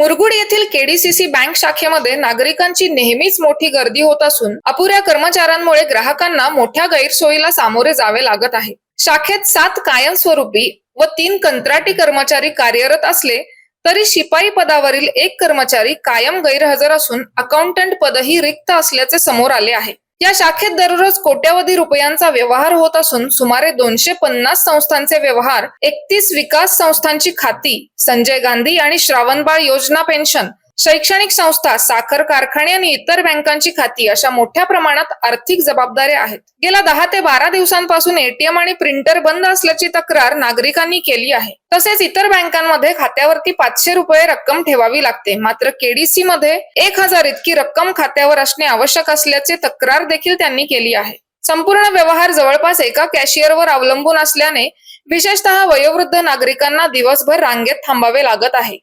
मुरगुड येथील केडीसीसी बँक शाखेमध्ये नागरिकांची नेहमीच मोठी गर्दी होत असून अपुऱ्या कर्मचाऱ्यांमुळे ग्राहकांना मोठ्या गैरसोयीला सामोरे जावे लागत आहे। शाखेत 7 कायमस्वरूपी व 3 कंत्राटी कर्मचारी कार्यरत असले तरी शिपाई पदावरील 1 कर्मचारी कायम गैरहजर असून अकाउंटंट पदही रिक्त असल्याचे समोर आले आहे। या शाखेत दररोज कोट्यावधी रुपयांचा व्यवहार होत असून सुमारे 250 संस्थांचे व्यवहार, 31 विकास संस्थांची खाती, संजय गांधी आणि श्रावणबाळ योजना पेन्शन, शैक्षणिक संस्था, साखर कारखाने आणि इतर बँकांची खाती अशा मोठ्या प्रमाणात आर्थिक जबाबदाऱ्या आहेत। गेल्या 10 ते 12 दिवसांपासून एटीएम आणि प्रिंटर बंद असल्याची तक्रार नागरिकांनी केली आहे। तसेच इतर बँकांमध्ये खात्यावरती 500 रुपये रक्कम ठेवावी लागते, मात्र केडीसी मध्ये 1000 इतकी रक्कम खात्यावर असणे आवश्यक असल्याची तक्रार देखील त्यांनी केली आहे। संपूर्ण व्यवहार जवळपास एका कॅशियरवर अवलंबून असल्याने विशेषतः वयोवृद्ध नागरिकांना दिवसभर रांगेत थांबावे लागत आहे।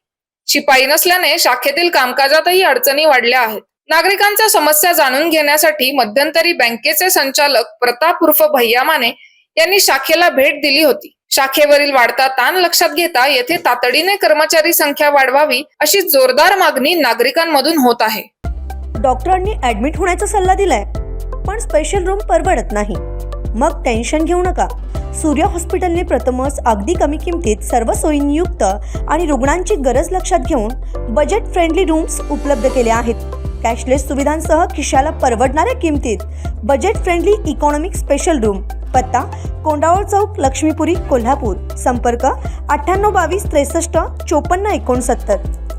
शिपाई नसल्याने शाखेतील कामकाजातही अडचणी वाढल्या आहेत। नागरिकांच्या समस्या जाणून घेण्यासाठी मध्यंतरी बँकेचे संचालक प्रताप उर्फ भैया माने यांनी शाखेला भेट दिली होती। शाखेवरील वाढता ताण लक्षात घेता येथे तातडीने कर्मचारी संख्या वाढवावी अशी जोरदार मागणी नागरिकांमधून होत आहे। डॉक्टरांनी ऍडमिट होण्याचा सल्ला दिलाय, पण स्पेशल रूम परवडत नाही। मग टेन्शन घेऊ नका। सूर्य हॉस्पिटलने प्रथमच अगदी कमी किमतीत सर्व सोयींयुक्त आणि रुग्णांची गरज लक्षात घेऊन बजेट फ्रेंडली रूम्स उपलब्ध केले आहेत। कॅशलेस सुविधांसह खिशाला परवडणाऱ्या किमतीत budget friendly economic special room. पत्ता कोंडावळ चौक, लक्ष्मीपुरी, कोल्हापूर। संपर्क 98 22 63 54 69।